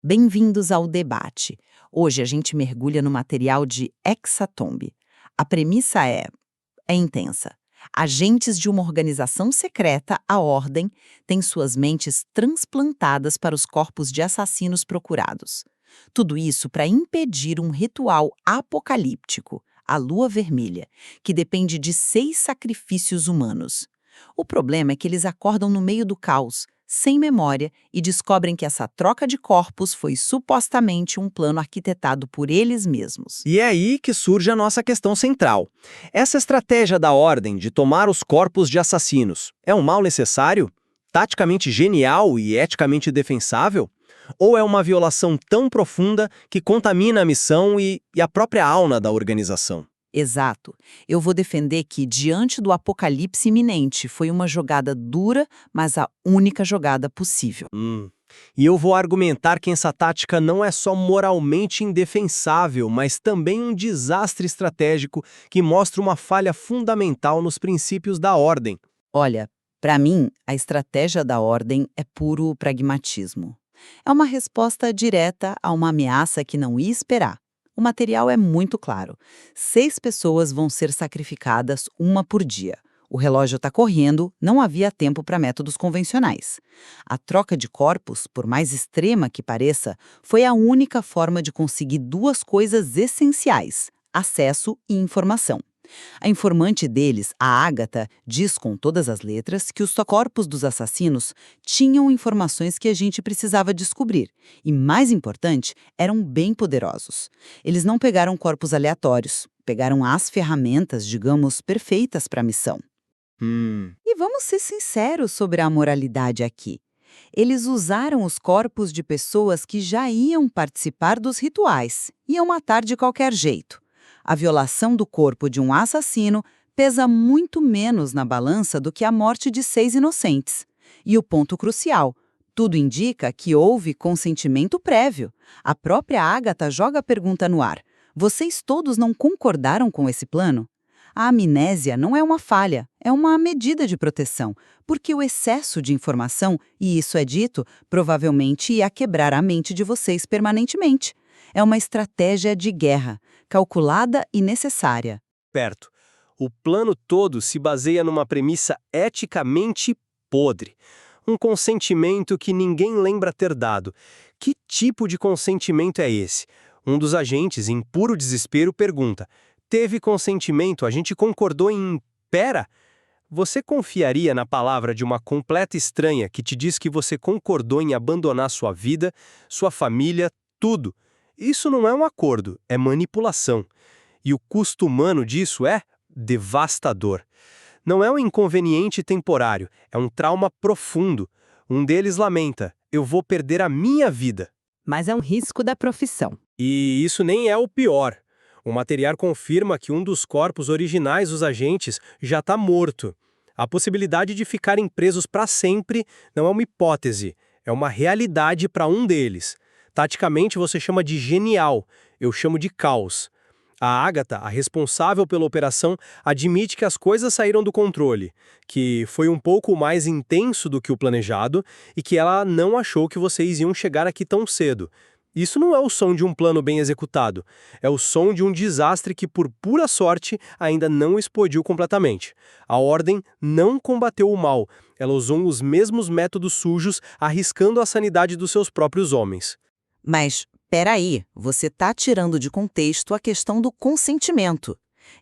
Bem-vindos ao debate. Hoje a gente mergulha no material de Hexatombe. A premissa é intensa. Agentes de uma organização secreta, a Ordem, têm suas mentes transplantadas para os corpos de assassinos procurados. Tudo isso para impedir um ritual apocalíptico, a Lua Vermelha, que depende de 6 sacrifícios humanos. O problema é que eles acordam no meio do caos, sem memória, e descobrem que essa troca de corpos foi supostamente um plano arquitetado por eles mesmos. E é aí que surge a nossa questão central. Essa estratégia da Ordem de tomar os corpos de assassinos é um mal necessário? Taticamente genial e eticamente defensável? Ou é uma violação tão profunda que contamina a missão e a própria alma da organização? Exato. Eu vou defender que, diante do apocalipse iminente, foi uma jogada dura, mas a única jogada possível. E eu vou argumentar que essa tática não é só moralmente indefensável, mas também um desastre estratégico que mostra uma falha fundamental nos princípios da Ordem. Olha, para mim, a estratégia da Ordem é puro pragmatismo. É uma resposta direta a uma ameaça que não ia esperar. O material é muito claro. 6 pessoas vão ser sacrificadas, uma por dia. O relógio está correndo, não havia tempo para métodos convencionais. A troca de corpos, por mais extrema que pareça, foi a única forma de conseguir 2 coisas essenciais: acesso e informação. A informante deles, a Ágata, diz com todas as letras que os corpos dos assassinos tinham informações que a gente precisava descobrir. E, mais importante, eram bem poderosos. Eles não pegaram corpos aleatórios, pegaram as ferramentas, digamos, perfeitas para a missão. E vamos ser sinceros sobre a moralidade aqui. Eles usaram os corpos de pessoas que já iam participar dos rituais, iam matar de qualquer jeito. A violação do corpo de um assassino pesa muito menos na balança do que a morte de 6 inocentes. E o ponto crucial: tudo indica que houve consentimento prévio. A própria Ágata joga a pergunta no ar: vocês todos não concordaram com esse plano? A amnésia não é uma falha, é uma medida de proteção, porque o excesso de informação, e isso é dito, provavelmente ia quebrar a mente de vocês permanentemente. É uma estratégia de guerra, calculada e necessária. Perto. O plano todo se baseia numa premissa eticamente podre. Um consentimento que ninguém lembra ter dado. Que tipo de consentimento é esse? Um dos agentes, em puro desespero, pergunta: teve consentimento, a gente concordou em... Pera! Você confiaria na palavra de uma completa estranha que te diz que você concordou em abandonar sua vida, sua família, tudo? Isso não é um acordo, é manipulação. E o custo humano disso é devastador. Não é um inconveniente temporário, é um trauma profundo. Um deles lamenta: eu vou perder a minha vida. Mas é um risco da profissão. E isso nem é o pior. O material confirma que um dos corpos originais dos agentes já está morto. A possibilidade de ficarem presos para sempre não é uma hipótese, é uma realidade para um deles. Taticamente você chama de genial, eu chamo de caos. A Ágata, a responsável pela operação, admite que as coisas saíram do controle, que foi um pouco mais intenso do que o planejado e que ela não achou que vocês iam chegar aqui tão cedo. Isso não é o som de um plano bem executado, é o som de um desastre que, por pura sorte, ainda não explodiu completamente. A Ordem não combateu o mal, ela usou os mesmos métodos sujos, arriscando a sanidade dos seus próprios homens. Mas, peraí, você está tirando de contexto a questão do consentimento.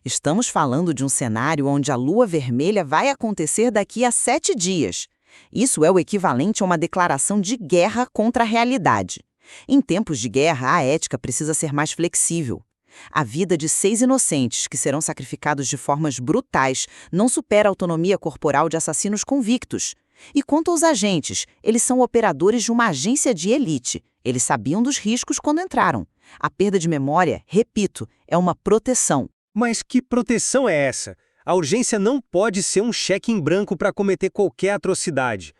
Estamos falando de um cenário onde a Lua Vermelha vai acontecer daqui a 7 dias. Isso é o equivalente a uma declaração de guerra contra a realidade. Em tempos de guerra, a ética precisa ser mais flexível. A vida de 6 inocentes que serão sacrificados de formas brutais não supera a autonomia corporal de assassinos convictos. E quanto aos agentes, eles são operadores de uma agência de elite. Eles sabiam dos riscos quando entraram. A perda de memória, repito, é uma proteção. Mas que proteção é essa? A urgência não pode ser um cheque em branco para cometer qualquer atrocidade.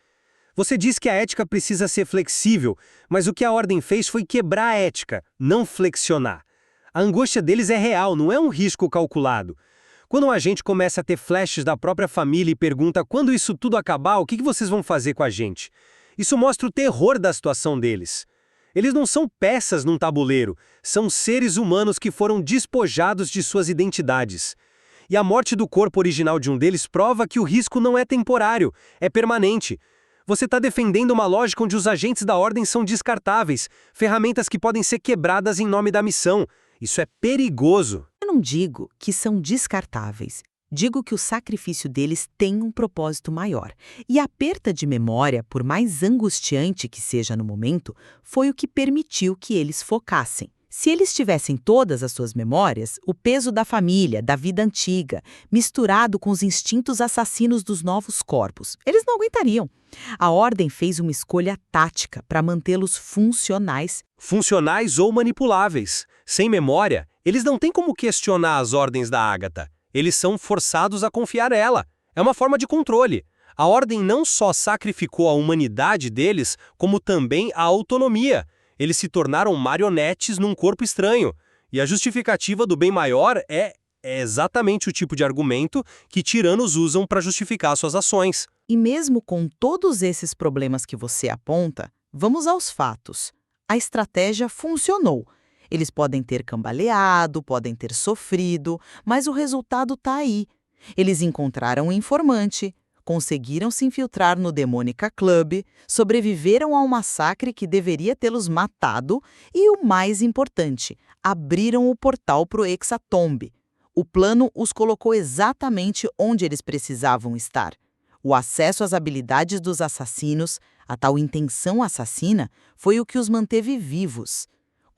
Você diz que a ética precisa ser flexível, mas o que a Ordem fez foi quebrar a ética, não flexionar. A angústia deles é real, não é um risco calculado. Quando um agente começa a ter flashes da própria família e pergunta quando isso tudo acabar, o que vocês vão fazer com a gente? Isso mostra o terror da situação deles. Eles não são peças num tabuleiro, são seres humanos que foram despojados de suas identidades. E a morte do corpo original de um deles prova que o risco não é temporário, é permanente. Você está defendendo uma lógica onde os agentes da ordem são descartáveis, ferramentas que podem ser quebradas em nome da missão. Isso é perigoso. Eu não digo que são descartáveis. Digo que o sacrifício deles tem um propósito maior. E a perda de memória, por mais angustiante que seja no momento, foi o que permitiu que eles focassem. Se eles tivessem todas as suas memórias, o peso da família, da vida antiga, misturado com os instintos assassinos dos novos corpos, eles não aguentariam. A Ordem fez uma escolha tática para mantê-los funcionais. Funcionais ou manipuláveis. Sem memória, eles não têm como questionar as ordens da Ágata. Eles são forçados a confiar nela. É uma forma de controle. A Ordem não só sacrificou a humanidade deles, como também a autonomia. Eles se tornaram marionetes num corpo estranho. E a justificativa do bem maior é exatamente o tipo de argumento que tiranos usam para justificar suas ações. E mesmo com todos esses problemas que você aponta, vamos aos fatos. A estratégia funcionou. Eles podem ter cambaleado, podem ter sofrido, mas o resultado está aí. Eles encontraram um informante, conseguiram se infiltrar no Demônica Club, sobreviveram a um massacre que deveria tê-los matado e, o mais importante, abriram o portal para o Hexatombe. O plano os colocou exatamente onde eles precisavam estar. O acesso às habilidades dos assassinos, a tal intenção assassina, foi o que os manteve vivos.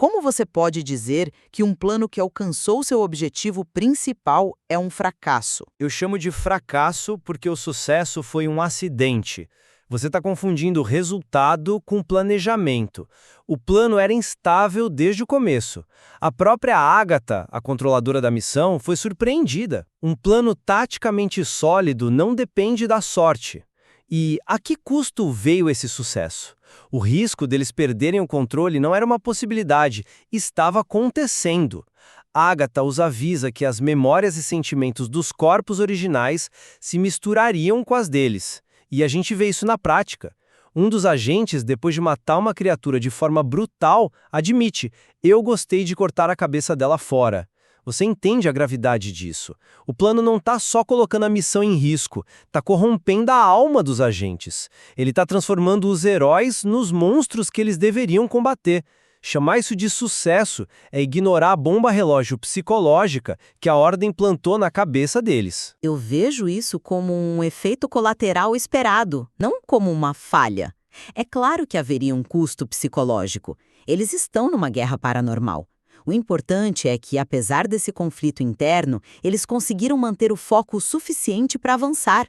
Como você pode dizer que um plano que alcançou seu objetivo principal é um fracasso? Eu chamo de fracasso porque o sucesso foi um acidente. Você está confundindo resultado com planejamento. O plano era instável desde o começo. A própria Ágata, a controladora da missão, foi surpreendida. Um plano taticamente sólido não depende da sorte. E a que custo veio esse sucesso? O risco deles perderem o controle não era uma possibilidade, estava acontecendo. Ágata os avisa que as memórias e sentimentos dos corpos originais se misturariam com as deles. E a gente vê isso na prática. Um dos agentes, depois de matar uma criatura de forma brutal, admite: "Eu gostei de cortar a cabeça dela fora." Você entende a gravidade disso. O plano não está só colocando a missão em risco, está corrompendo a alma dos agentes. Ele está transformando os heróis nos monstros que eles deveriam combater. Chamar isso de sucesso é ignorar a bomba relógio psicológica que a Ordem plantou na cabeça deles. Eu vejo isso como um efeito colateral esperado, não como uma falha. É claro que haveria um custo psicológico. Eles estão numa guerra paranormal. O importante é que, apesar desse conflito interno, eles conseguiram manter o foco suficiente para avançar.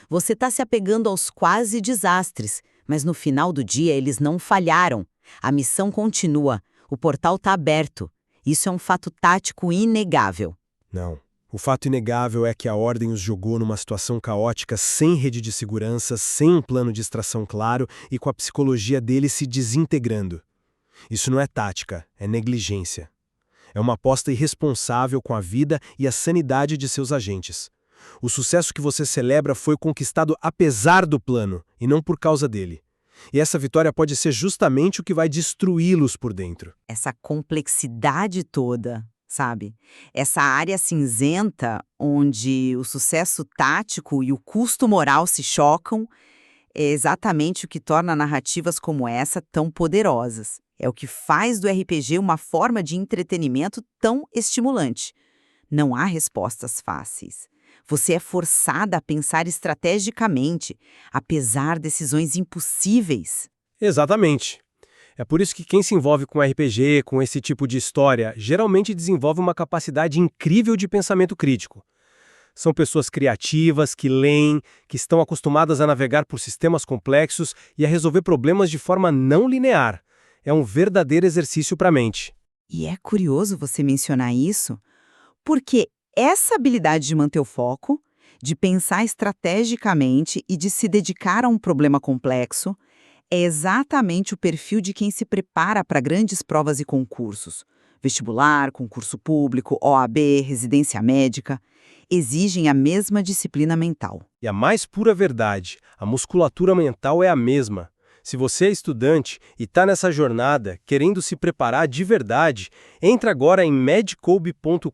Você está se apegando aos quase desastres, mas no final do dia eles não falharam. A missão continua, o portal está aberto. Isso é um fato tático inegável. Não. O fato inegável é que a Ordem os jogou numa situação caótica, sem rede de segurança, sem um plano de extração claro e com a psicologia deles se desintegrando. Isso não é tática, é negligência. É uma aposta irresponsável com a vida e a sanidade de seus agentes. O sucesso que você celebra foi conquistado apesar do plano, e não por causa dele. E essa vitória pode ser justamente o que vai destruí-los por dentro. Essa complexidade toda, sabe? Essa área cinzenta onde o sucesso tático e o custo moral se chocam é exatamente o que torna narrativas como essa tão poderosas. É o que faz do RPG uma forma de entretenimento tão estimulante. Não há respostas fáceis. Você é forçada a pensar estrategicamente, a pesar decisões impossíveis. Exatamente. É por isso que quem se envolve com RPG, com esse tipo de história, geralmente desenvolve uma capacidade incrível de pensamento crítico. São pessoas criativas, que leem, que estão acostumadas a navegar por sistemas complexos e a resolver problemas de forma não linear. É um verdadeiro exercício para a mente. E é curioso você mencionar isso, porque essa habilidade de manter o foco, de pensar estrategicamente e de se dedicar a um problema complexo, é exatamente o perfil de quem se prepara para grandes provas e concursos. Vestibular, concurso público, OAB, residência médica, exigem a mesma disciplina mental. E a mais pura verdade, a musculatura mental é a mesma. Se você é estudante e está nessa jornada, querendo se preparar de verdade, entra agora em medcoub.com.br,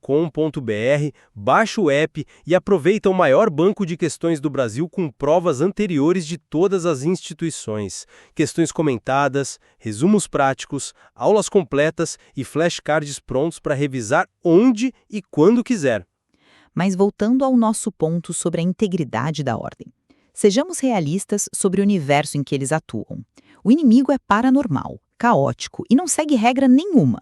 baixa o app e aproveita o maior banco de questões do Brasil com provas anteriores de todas as instituições, questões comentadas, resumos práticos, aulas completas e flashcards prontos para revisar onde e quando quiser. Mas voltando ao nosso ponto sobre a integridade da ordem. Sejamos realistas sobre o universo em que eles atuam. O inimigo é paranormal, caótico e não segue regra nenhuma.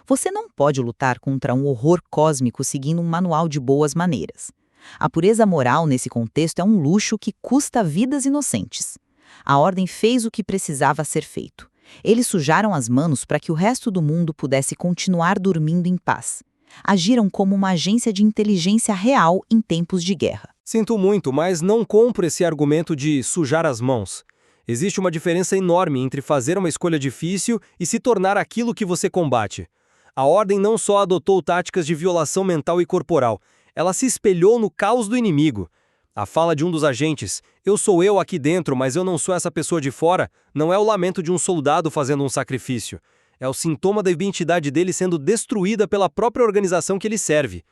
Você não pode lutar contra um horror cósmico seguindo um manual de boas maneiras. A pureza moral nesse contexto é um luxo que custa vidas inocentes. A ordem fez o que precisava ser feito. Eles sujaram as manos para que o resto do mundo pudesse continuar dormindo em paz. Agiram como uma agência de inteligência real em tempos de guerra. Sinto muito, mas não compro esse argumento de sujar as mãos. Existe uma diferença enorme entre fazer uma escolha difícil e se tornar aquilo que você combate. A Ordem não só adotou táticas de violação mental e corporal, ela se espelhou no caos do inimigo. A fala de um dos agentes, "Eu sou eu aqui dentro, mas eu não sou essa pessoa de fora", não é o lamento de um soldado fazendo um sacrifício. É o sintoma da identidade dele sendo destruída pela própria organização que ele serve.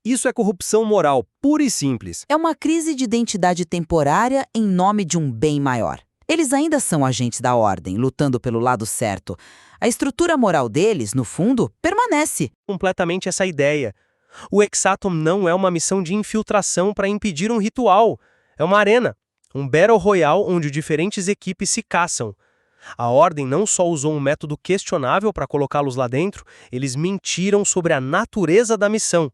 Isso é corrupção moral, pura e simples. É uma crise de identidade temporária em nome de um bem maior. Eles ainda são agentes da ordem, lutando pelo lado certo. A estrutura moral deles, no fundo, permanece. Completamente essa ideia. O Exatom não é uma missão de infiltração para impedir um ritual. É uma arena, um Battle Royale onde diferentes equipes se caçam. A Ordem não só usou um método questionável para colocá-los lá dentro, eles mentiram sobre a natureza da missão.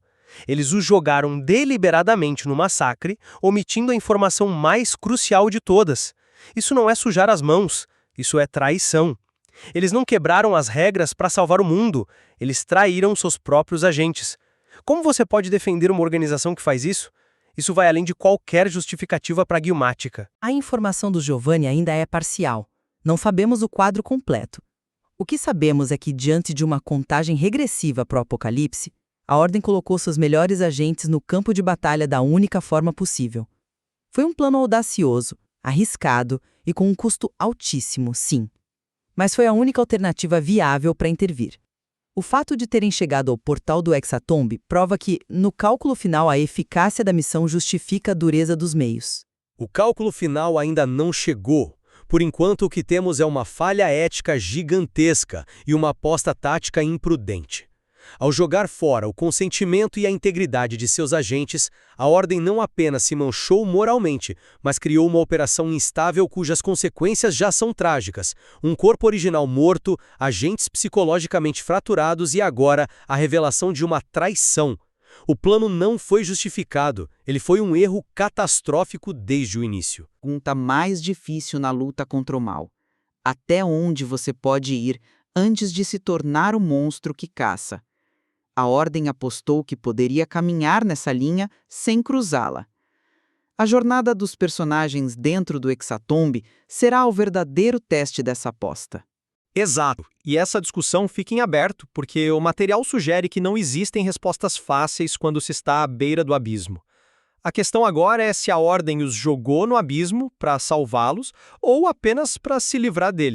Eles os jogaram deliberadamente no massacre, omitindo a informação mais crucial de todas. Isso não é sujar as mãos, isso é traição. Eles não quebraram as regras para salvar o mundo, eles traíram seus próprios agentes. Como você pode defender uma organização que faz isso? Isso vai além de qualquer justificativa pragmática. A informação do Giovanni ainda é parcial. Não sabemos o quadro completo. O que sabemos é que, diante de uma contagem regressiva para o apocalipse, a Ordem colocou seus melhores agentes no campo de batalha da única forma possível. Foi um plano audacioso, arriscado e com um custo altíssimo, sim. Mas foi a única alternativa viável para intervir. O fato de terem chegado ao portal do Exatomb prova que, no cálculo final, a eficácia da missão justifica a dureza dos meios. O cálculo final ainda não chegou. Por enquanto, o que temos é uma falha ética gigantesca e uma aposta tática imprudente. Ao jogar fora o consentimento e a integridade de seus agentes, a Ordem não apenas se manchou moralmente, mas criou uma operação instável cujas consequências já são trágicas. Um corpo original morto, agentes psicologicamente fraturados e agora a revelação de uma traição. O plano não foi justificado, ele foi um erro catastrófico desde o início. Pergunta mais difícil na luta contra o mal. Até onde você pode ir antes de se tornar o monstro que caça? A Ordem apostou que poderia caminhar nessa linha sem cruzá-la. A jornada dos personagens dentro do Exatomb será o verdadeiro teste dessa aposta. Exato. E essa discussão fica em aberto, porque o material sugere que não existem respostas fáceis quando se está à beira do abismo. A questão agora é se a Ordem os jogou no abismo para salvá-los ou apenas para se livrar dele.